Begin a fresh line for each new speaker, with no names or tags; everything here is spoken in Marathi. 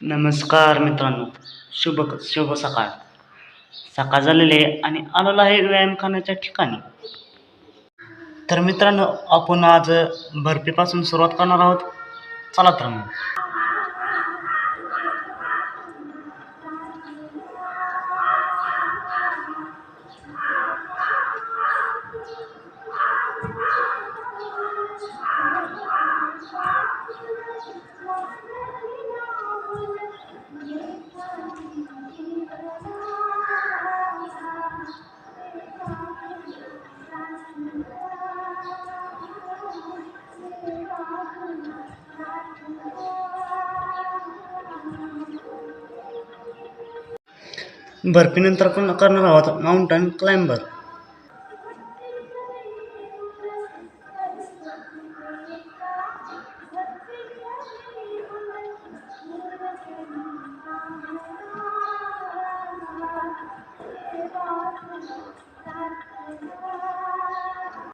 नमस्कार मित्रांनो. शुभ सकाळ. सकाळ झालेली आहे आणि आलेलो आहे व्यायामखान्याच्या ठिकाणी. तर मित्रांनो, आपण आज बर्फीपासून सुरुवात करणार आहोत. चला तर मग. बर्फीनंतर आपण करणार आहोत माउंटन क्लाइंबर.